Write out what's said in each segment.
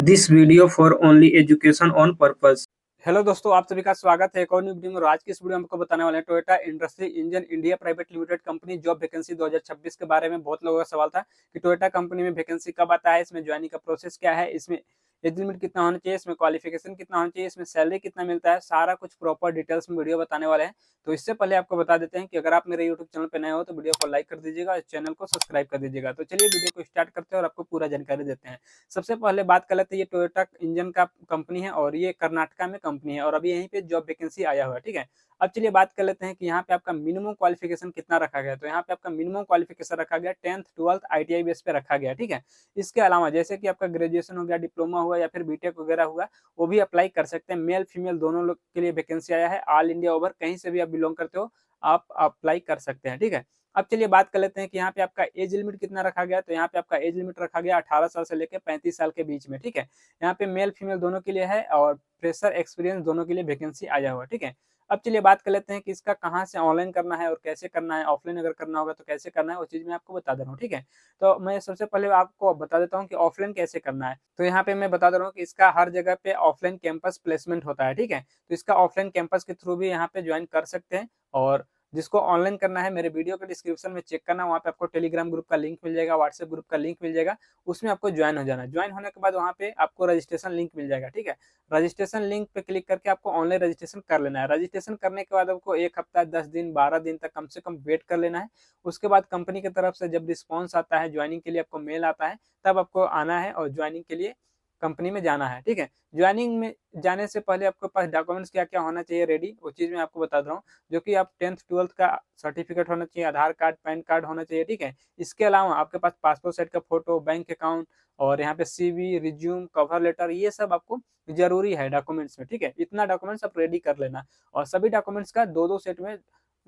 This video for only education on purpose। Hello दोस्तों, आप सभी का स्वागत है एक और न्यू वीडियो में। और आज की इस वीडियो में आपको बताने वाले हैं Toyota industry engine India private limited company job vacancy 2026 के बारे में। बहुत लोगों का सवाल था कि टोयोटा कंपनी में वैकेंसी कब आता है, इसमें ज्वाइनिंग का प्रोसेस क्या है, इसमें एज लिमिट कितना होना चाहिए, इसमें क्वालिफिकेशन कितना होना चाहिए, इसमें सैलरी कितना मिलता है, सारा कुछ प्रॉपर डिटेल्स में वीडियो बताने वाले हैं। तो इससे पहले आपको बता देते हैं कि अगर आप मेरे यूट्यूब चैनल पर नए हो तो वीडियो को लाइक कर दीजिएगा और चैनल को सब्सक्राइब कर दीजिएगा। तो चलिए वीडियो को स्टार्ट करते हैं और आपको पूरा जानकारी देते हैं। सबसे पहले बात कर लेते हैं, ये टोयोटा इंजन का कंपनी है और ये कर्नाटका में कंपनी है और अभी यहीं पे जॉब वैकेंसी आया हुआ है। ठीक है, अब चलिए बात कर लेते हैं कि यहाँ पे आपका मिनिमम क्वालिफिकेशन कितना रखा गया है। तो यहाँ पे आपका मिनिमम क्वालिफिकेशन रखा गया 10th 12th ITI बेस पे रखा गया। ठीक है, इसके अलावा जैसे कि आपका ग्रेजुएशन हो गया, डिप्लोमा हुआ या फिर बीटेक वगैरह हुआ, वो भी अप्लाई कर सकते हैं। मेल फीमेल दोनों लोग के लिए वैकेंसी आया है। ऑल इंडिया ओवर कहीं से भी आप बिलोंग करते हो आप अप्लाई कर सकते हैं। ठीक है, अब चलिए बात कर लेते हैं कि यहाँ पे आपका एज लिमिट कितना रखा गया है। तो यहाँ पे आपका एज लिमिट रखा गया 18 साल से लेकर 35 साल के बीच में। ठीक है, यहाँ पे मेल फीमेल दोनों के लिए है और फ्रेशर एक्सपीरियंस दोनों के लिए वैकेंसी आया हुआ है। ठीक है, अब चलिए बात कर लेते हैं कि इसका कहाँ से ऑनलाइन करना है और कैसे करना है, ऑफलाइन अगर करना होगा तो कैसे करना है, वो चीज मैं आपको बता दे रहा हूँ। ठीक है, तो मैं सबसे पहले आपको बता देता हूँ कि ऑफलाइन कैसे करना है। तो यहाँ पे मैं बता दे रहा हूँ कि इसका हर जगह पे ऑफलाइन कैंपस प्लेसमेंट होता है। ठीक है, तो इसका ऑफलाइन कैंपस के थ्रू भी यहाँ पे ज्वाइन कर सकते हैं। और जिसको ऑनलाइन करना है मेरे वीडियो के डिस्क्रिप्शन में चेक करना, वहाँ पे आपको टेलीग्राम ग्रुप का लिंक मिल जाएगा, व्हाट्सएप ग्रुप का लिंक मिल जाएगा, उसमें आपको ज्वाइन हो जाना है। ज्वाइन होने के बाद वहाँ पे आपको रजिस्ट्रेशन लिंक मिल जाएगा। ठीक है, रजिस्ट्रेशन लिंक पे क्लिक करके आपको ऑनलाइन रजिस्ट्रेशन कर लेना है। रजिस्ट्रेशन करने के बाद आपको 1 हफ्ता 10 दिन 12 दिन तक कम से कम वेट कर लेना है। उसके बाद कंपनी की तरफ से जब रिस्पॉन्स आता है, ज्वाइनिंग के लिए आपको मेल आता है, तब आपको आना है और ज्वाइनिंग के लिए कंपनी में जाना है। ठीक है, ज्वाइनिंग में जाने से पहले आपके पास डॉक्यूमेंट्स क्या क्या होना चाहिए रेडी, वो चीज़ मैं आपको बता रहा हूँ। जो कि आप 10th 12th का सर्टिफिकेट होना चाहिए, आधार कार्ड पैन कार्ड होना चाहिए। ठीक है, इसके अलावा आपके पास पासपोर्ट साइज का फोटो, बैंक अकाउंट और यहाँ पे CV रिज्यूम कवर लेटर, ये सब आपको जरूरी है डॉक्यूमेंट्स में। ठीक है, इतना डॉक्यूमेंट्स आप रेडी कर लेना और सभी डॉक्यूमेंट्स का दो दो सेट में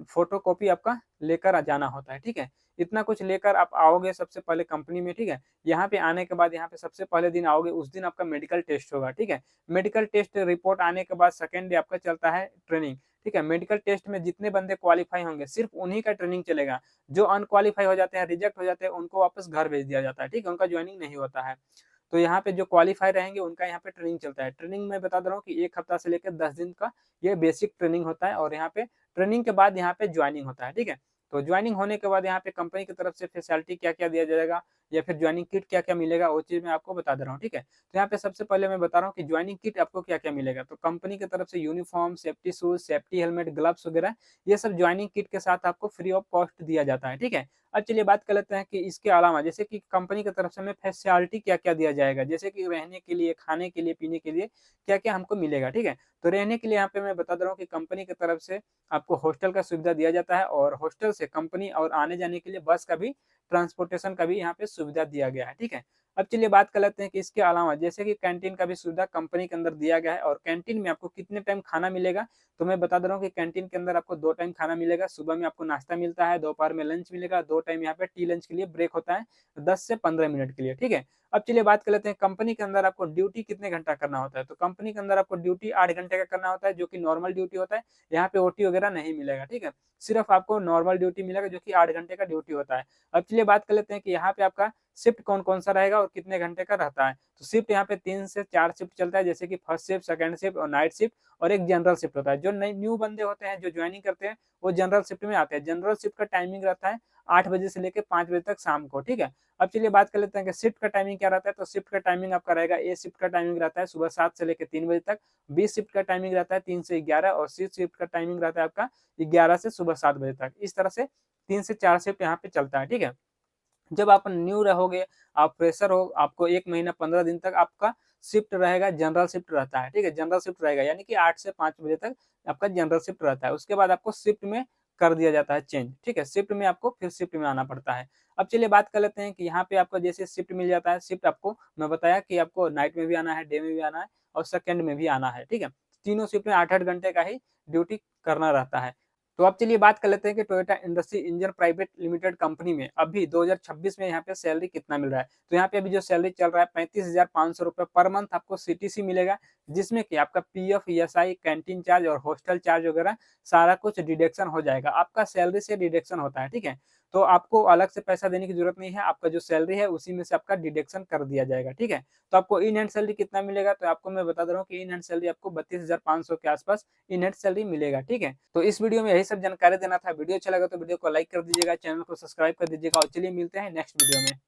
फोटो कॉपी आपका लेकर जाना होता है। ठीक है, इतना कुछ लेकर आप आओगे सबसे पहले कंपनी में। ठीक है, यहाँ पे आने के बाद यहाँ पे सबसे पहले दिन आओगे, उस दिन आपका मेडिकल टेस्ट होगा। ठीक है, मेडिकल टेस्ट रिपोर्ट आने के बाद सेकेंड डे आपका चलता है ट्रेनिंग। ठीक है, मेडिकल टेस्ट में जितने बंदे क्वालिफाई होंगे सिर्फ उन्हीं का ट्रेनिंग चलेगा। जो अनक्वालिफाई हो जाते हैं, रिजेक्ट हो जाते हैं, उनको वापस घर भेज दिया जाता है। ठीक है, उनका ज्वाइनिंग नहीं होता है। तो यहाँ पे जो क्वालिफाई रहेंगे उनका यहाँ पे ट्रेनिंग चलता है। ट्रेनिंग में बता दे रहा हूँ कि 1 हफ्ता से लेकर 10 दिन का ये बेसिक ट्रेनिंग होता है और यहाँ पे ट्रेनिंग के बाद यहाँ पे ज्वाइनिंग होता है। ठीक है, तो ज्वाइनिंग होने के बाद यहाँ पे कंपनी की तरफ से फैसिलिटी क्या क्या दिया जाएगा या फिर ज्वाइनिंग किट क्या क्या मिलेगा, वो चीज मैं आपको बता दे रहा हूँ। ठीक है, तो यहाँ पे सबसे पहले मैं बता रहा हूँ कि ज्वाइनिंग किट आपको क्या क्या मिलेगा। तो कंपनी की तरफ से uniform, safety shoes, safety helmet, gloves वगैरह, ये सब ज्वाइनिंग किट के साथ आपको फ्री ऑफ कॉस्ट दिया जाता है। ठीक है, अब चलिए बात कर लेते हैं कि इसके अलावा जैसे कि कंपनी की तरफ से हमें फैसिलिटी क्या क्या दिया जाएगा, जैसे कि रहने के लिए, खाने के लिए, पीने के लिए क्या क्या हमको मिलेगा। ठीक है, तो रहने के लिए यहाँ पे मैं बता दे रहा हूँ कि कंपनी की तरफ से आपको हॉस्टल का सुविधा दिया जाता है और हॉस्टल से कंपनी और आने जाने के लिए बस का भी, ट्रांसपोर्टेशन का भी यहाँ पे सुविधा दिया गया है। ठीक है, अब चलिए बात कर लेते हैं कि इसके अलावा जैसे कि कैंटीन का भी सुविधा कंपनी के अंदर दिया गया है। और कैंटीन में आपको कितने टाइम खाना मिलेगा, तो मैं बता दे रहा हूँ कि कैंटीन के अंदर आपको 2 टाइम खाना मिलेगा। सुबह में आपको नाश्ता मिलता है, दोपहर में लंच मिलेगा, 2 टाइम यहाँ पे टी लंच के लिए ब्रेक होता है 10 से 15 मिनट के लिए। ठीक है, अब चलिए बात कर लेते हैं कंपनी के अंदर आपको ड्यूटी कितने घंटा करना होता है। तो कंपनी के अंदर आपको ड्यूटी 8 घंटे का करना होता है, जो कि नॉर्मल ड्यूटी होता है। यहाँ पे OT वगैरह नहीं मिलेगा। ठीक है, सिर्फ आपको नॉर्मल ड्यूटी मिलेगा जो कि 8 घंटे का ड्यूटी होता है। अब चलिए बात कर लेते हैं कि यहाँ पे आपका शिफ्ट कौन कौन सा रहेगा और कितने घंटे का रहता है। तो शिफ्ट यहाँ पे 3 से 4 शिफ्ट चलता है, जैसे कि फर्स्ट शिफ्ट, सेकंड शिफ्ट और नाइट शिफ्ट, और एक जनरल शिफ्ट होता है। जो नए न्यू बंदे होते हैं जो ज्वाइनिंग करते हैं वो जनरल शिफ्ट में आते हैं। जनरल शिफ्ट का टाइमिंग रहता है 8 बजे से लेकर 5 बजे तक शाम को। ठीक है, अब चलिए बात कर लेते हैं कि शिफ्ट का टाइमिंग क्या रहता है। तो शिफ्ट का टाइमिंग आपका रहेगा, ए शिफ्ट का टाइमिंग रहता है सुबह 7 से लेकर 3 बजे तक, बी शिफ्ट का टाइमिंग रहता है 3 से 11, और सी शिफ्ट का टाइमिंग रहता है आपका 11 से सुबह 7 बजे तक। इस तरह से 3 से 4 शिफ्ट यहाँ पे चलता है। ठीक है, जब आप न्यू रहोगे, आप फ्रेशर हो, आपको 1 महीना 15 दिन तक आपका शिफ्ट रहेगा, जनरल शिफ्ट रहता है। ठीक है, जनरल शिफ्ट रहेगा यानी कि 8 से 5 बजे तक आपका जनरल शिफ्ट रहता है। उसके बाद आपको शिफ्ट में कर दिया जाता है चेंज। ठीक है, शिफ्ट में आपको फिर शिफ्ट में आना पड़ता है। अब चलिए बात कर लेते हैं कि यहाँ पे आपको जैसे शिफ्ट मिल जाता है। शिफ्ट आपको मैं बताया कि आपको नाइट में भी आना है, डे में भी आना है और सेकंड में भी आना है। ठीक है, तीनों शिफ्ट में 8-8 घंटे का ही ड्यूटी करना रहता है। तो अब चलिए बात कर लेते हैं कि Toyota industry engine private limited company में अभी 2026 में यहाँ पे सैलरी कितना मिल रहा है। तो यहाँ पे अभी जो सैलरी चल रहा है 35,500 रुपये पर मंथ आपको CTC मिलेगा, जिसमें कि आपका PF, ESI, कैंटीन चार्ज और हॉस्टल चार्ज वगैरह सारा कुछ डिडक्शन हो जाएगा, आपका सैलरी से डिडक्शन होता है। ठीक है, तो आपको अलग से पैसा देने की जरूरत नहीं है, आपका जो सैलरी है उसी में से आपका डिडक्शन कर दिया जाएगा, ठीक है। तो आपको इन हैंड सैलरी कितना मिलेगा, तो आपको मैं बता दे रहा हूँ कि इन हैंड सैलरी आपको 32,500 के आसपास इन हैंड सैलरी मिलेगा, ठीक है। तो इस वीडियो में यही सब जानकारी देना था। वीडियो अच्छा लगा तो वीडियो को लाइक कर दीजिएगा, चैनल को सब्सक्राइब कर दीजिएगा और चलिए मिलते हैं नेक्स्ट वीडियो में।